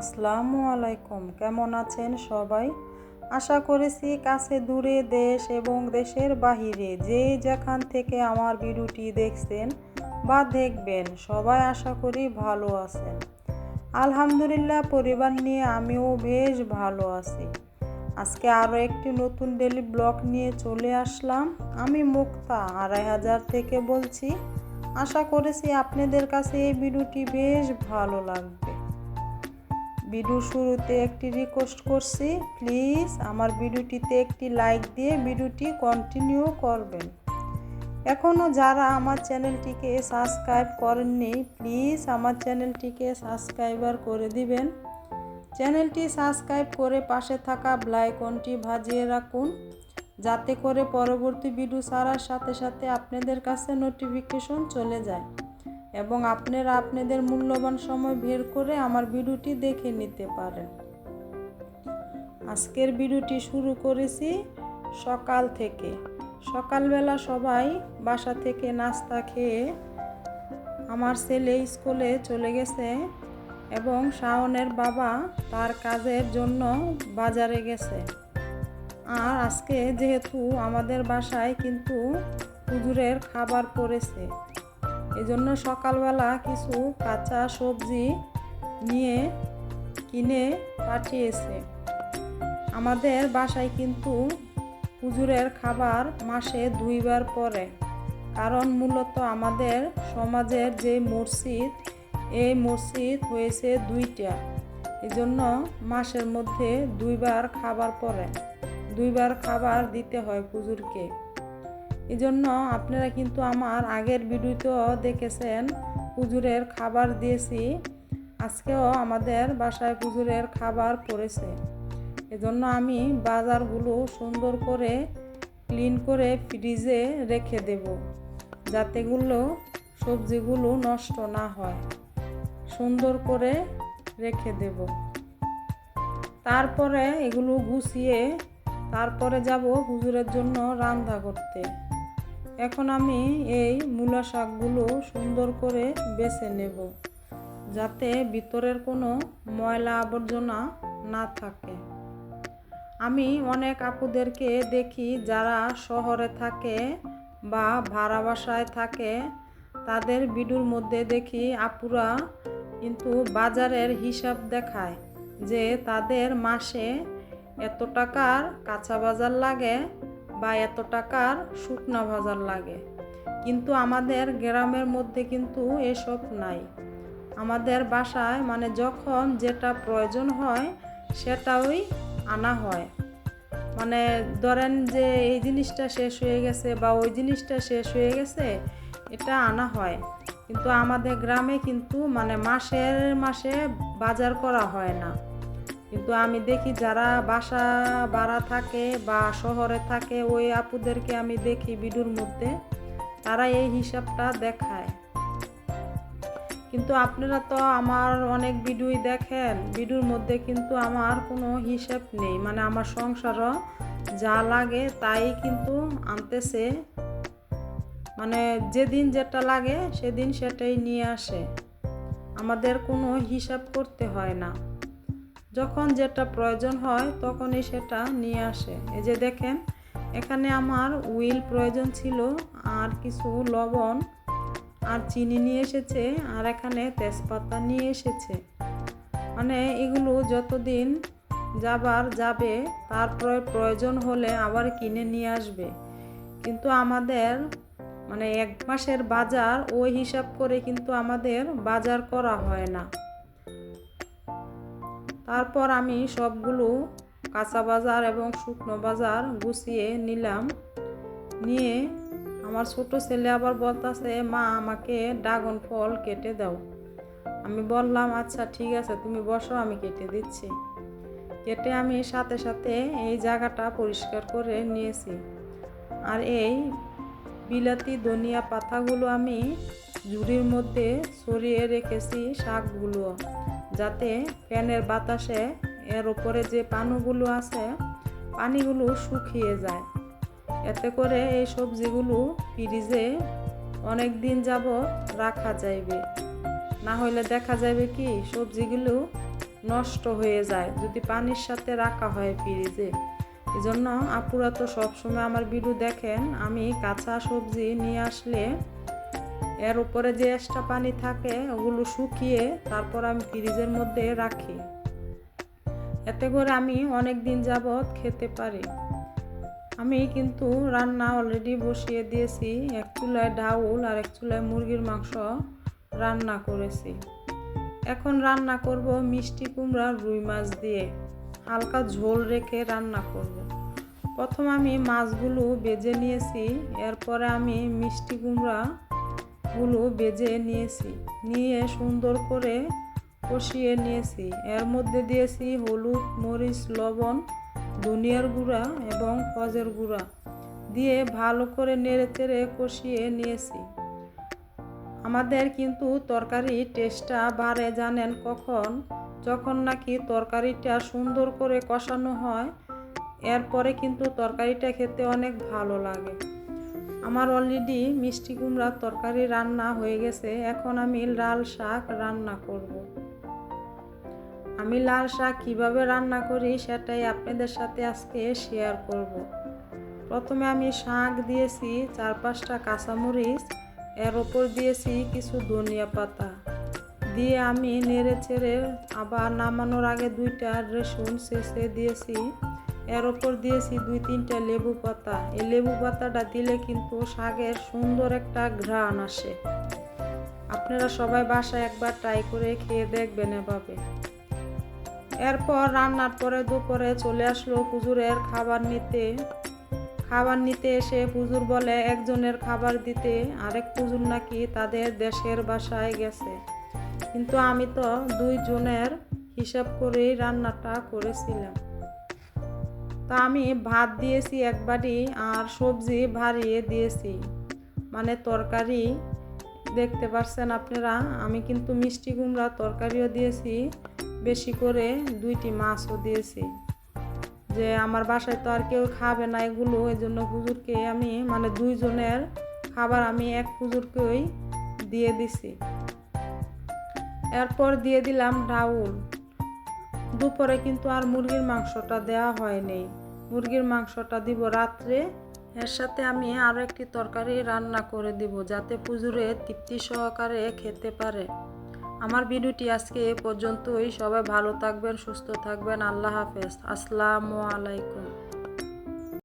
আসসালামু আলাইকুম। কেমন আছেন সবাই? আশা করেছি কাছে দূরে দেশ এবং দেশের বাহিরে যে যেখান থেকে আমার ভিডিওটি দেখছেন বা দেখবেন সবাই আশা করি ভালো আছেন। আলহামদুলিল্লাহ, পরিবার নিয়ে আমিও বেশ ভালো আছি। আজকে আরও একটি নতুন ডেইলি ব্লগ নিয়ে চলে আসলাম। আমি মুক্তা ২৫০০ থেকে বলছি। আশা করেছি আপনাদের কাছে এই ভিডিওটি বেশ ভালো লাগবে। ভিডিও শুরুতে একটি রিকোয়েস্ট করছি, প্লিজ আমার ভিডিওটিতে একটি লাইক দিয়ে ভিডিওটি কন্টিনিউ করবেন। এখনও যারা আমার চ্যানেলটিকে সাবস্ক্রাইব করেননি, প্লিজ আমার চ্যানেলটিকে সাবস্ক্রাইবার করে দিবেন। চ্যানেলটি সাবস্ক্রাইব করে পাশে থাকা বেল আইকনটি বাজিয়ে রাখুন, যাতে করে পরবর্তী ভিডিও ছাড়ার সাথে সাথে আপনাদের কাছে নোটিফিকেশন চলে যায় এবং আপনারা আপনাদের মূল্যবান সময় বের করে আমার ভিডিওটি দেখে নিতে পারেন। আজকের ভিডিওটি শুরু করেছি সকাল থেকে। সকালবেলা সবাই বাসা থেকে নাস্তা খেয়ে আমার ছেলে স্কুলে চলে গেছে এবং শাওনের বাবা তার কাজের জন্য বাজারে গেছে। আর আজকে যেহেতু আমাদের বাসায় কিন্তু হুজুরের খাবার পড়েছে, এজন্য সকালবেলা কিছু কাঁচা সবজি নিয়ে কিনে পাঠিয়েছে। আমাদের বাসায় কিন্তু হুজুরের খাবার মাসে 2 বার পড়ে, কারণ মূলত আমাদের সমাজের যে মসজিদ, এই মসজিদ হয়েছে 2টা, এজন্য মাসের মধ্যে 2 বার খাবার পড়ে, 2 বার খাবার দিতে হয় হুজুরকে। এজন্য আপনারা কিন্তু আমার আগের ভিডিওতেও দেখেছেন হুজুরের খাবার দিয়েছি। আজকেও আমাদের বাসায় হুজুরের খাবার পড়েছে, এজন্য আমি বাজারগুলো সুন্দর করে ক্লিন করে ফ্রিজে রেখে দেব, যাতে সবজিগুলো নষ্ট না হয়। সুন্দর করে রেখে দেব, তারপরে এগুলো গুছিয়ে তারপরে যাব হুজুরের জন্য রান্না করতে। এখন আমি এই মূলা শাকগুলো সুন্দর করে বেছে নেব, যাতে ভিতরের কোনো ময়লা আবর্জনা না থাকে। আমি অনেক আপুদেরকে দেখি যারা শহরে থাকে বা ভাড়া বাসায় থাকে, তাদের ভিডিওর মধ্যে দেখি আপুরা কিন্তু বাজারের হিসাব দেখায় যে তাদের মাসে এত টাকার কাঁচা বাজার লাগে বা এত টাকার শুকনা বাজার লাগে। কিন্তু আমাদের গ্রামের মধ্যে কিন্তু এসব নাই। আমাদের বাসায় মানে যখন যেটা প্রয়োজন হয় সেটাই আনা হয়। মানে ধরেন যে এই জিনিসটা শেষ হয়ে গেছে বা ওই জিনিসটা শেষ হয়ে গেছে, এটা আনা হয়। কিন্তু আমাদের গ্রামে কিন্তু মানে মাসে বাজার করা হয় না। কিন্তু আমি দেখি যারা বাসা ভাড়া থাকে বা শহরে থাকে, ওই আপুদেরকে আমি দেখি ভিডিওর মধ্যে তারা এই হিসাবটা দেখায়। কিন্তু আপনারা তো আমার অনেক ভিডিওই দেখেন, ভিডিওর মধ্যে কিন্তু আমার কোনো হিসাব নেই। মানে আমার সংসারও যা লাগে তাই কিন্তু আনতেছে, মানে যেদিন যেটা লাগে সেদিন সেটাই নিয়ে আসে। আমাদের কোনো হিসাব করতে হয় না, যখন যেটা প্রয়োজন হয় তখনই সেটা নিয়ে আসে। এই যে দেখেন, এখানে আমার হুইল প্রয়োজন ছিল, আর কিছু লবণ আর চিনি নিয়ে এসেছে, আর এখানে তেজপাতা নিয়ে এসেছে। মানে এগুলো যতদিন যাবে, তারপরে প্রয়োজন হলে আবার কিনে নিয়ে আসবে। কিন্তু আমাদের মানে 1 মাসের বাজার ওই হিসাব করে কিন্তু আমাদের বাজার করা হয় না। তারপর আমি সবগুলো কাঁচা বাজার এবং শুকনো বাজার গুছিয়ে নিলাম। নিয়ে আমার ছোট ছেলে আবার বলতেছে, মা আমাকে ড্রাগন ফল কেটে দাও। আমি বললাম আচ্ছা ঠিক আছে, তুমি বসো, আমি কেটে দিচ্ছি। কেটে আমি সাথে সাথে এই জায়গাটা পরিষ্কার করে নিয়েছি। আর এই বিলাতি ধনিয়া পাতাগুলো আমি ঝুড়ির মধ্যে ছড়িয়ে রেখেছি, শাকগুলো, যাতে ফ্যানের বাতাসে এর উপরে যে পানিগুলো আছে পানিগুলো শুকিয়ে যায়। এতে করে এই সবজিগুলো ফ্রিজে অনেক দিন যাবত রাখা যাবে। না হলে দেখা যাবে কি সবজিগুলো নষ্ট হয়ে যায় যদি পানির সাথে রাখা হয় ফ্রিজে। এই জন্য আপুরা তো সবসময় আমার ভিডিও দেখেন, আমি কাঁচা সবজি নিয়ে আসলে এর উপরে যে এক্সট্রা পানি থাকে ওগুলো শুকিয়ে তারপর আমি ফ্রিজের মধ্যে রাখি, এতে করে আমি অনেক দিন যাবৎ খেতে পারি। আমি কিন্তু রান্না অলরেডি বসিয়ে দিয়েছি, এক চুলায় ডাউল আর এক চুলায় মুরগির মাংস রান্না করেছি। এখন রান্না করব মিষ্টি কুমড়া রুই মাছ দিয়ে, হালকা ঝোল রেখে রান্না করব। প্রথম আমি মাছগুলো ভেজে নিয়েছি, এরপরে আমি মিষ্টি কুমড়াগুলো ভেজে নিয়ে সুন্দর করে কষিয়ে নিয়েছি। এর মধ্যে দিয়েছি হলুদ, মরিচ, লবণ, ধনিয়ার গুঁড়া এবং পেঁয়াজের গুঁড়া দিয়ে ভালো করে নেড়েচেড়ে কষিয়ে নিয়েছি। আমাদের কিন্তু তরকারি টেস্টটা বাড়ে জানেন কখন? যখন নাকি তরকারিটা সুন্দর করে কষানো হয়, এরপরে কিন্তু তরকারিটা খেতে অনেক ভালো লাগে। আমার অলরেডি মিষ্টি কুমড়ার তরকারি রান্না হয়ে গেছে। এখন আমি লাল শাক রান্না করব। আমি লাল শাক কীভাবে রান্না করি সেটাই আপনাদের সাথে আজকে শেয়ার করব। প্রথমে আমি শাক দিয়েছি 4-5টা কাঁচামরিচ, এর ওপর দিয়েছি কিছু ধনিয়া পাতা দিয়ে আমি নেড়ে চেড়ে আবার নামানোর আগে 2টা রসুন ছেঁচে দিয়েছি। এর ওপর দিয়েছি 2-3টা লেবু পাতা। এই লেবু পাতাটা দিলে কিন্তু শাকের সুন্দর একটা ঘ্রাণ আসে। আপনারা সবাই বাসায় একবার ট্রাই করে খেয়ে দেখবেন এভাবে। এরপর রান্নার পরে দুপুরে চলে আসলো হুজুরের খাবার নিতে এসে হুজুর বলে একজনের খাবার দিতে, আরেক হুজুর নাকি তাদের দেশের বাসায় গেছে। কিন্তু আমি তো 2 জনের হিসাব করেই রান্নাটা করেছিলাম। তা আমি ভাত দিয়েছি 1 বাটি আর সবজি ভারিয়ে দিয়েছি, মানে তরকারি। দেখতে পাচ্ছেন আপনারা, আমি কিন্তু মিষ্টি কুমড়া তরকারিও দিয়েছি, বেশি করে 2টি মাছও দিয়েছি। যে আমার বাসায় তো আর কেউ খাবে না এগুলো, এই জন্য হুজুরকে আমি মানে 2 জনের খাবার আমি এক হুজুরকেই দিয়ে দিছি। এরপর দিয়ে দিলাম ডাউল। দুপুরে কিন্তু আর মুরগির মাংসটা দেওয়া হয়নি, মুরগির মাংসটা দিব রাত্রে। এর সাথে আমি আরও একটি তরকারি রান্না করে দিব যাতে হুজুরে তৃপ্তি সহকারে খেতে পারে। আমার ভিডিওটি আজকে এ পর্যন্তই। সবাই ভালো থাকবেন, সুস্থ থাকবেন। আল্লাহ হাফেজ। আসসালামু আলাইকুম।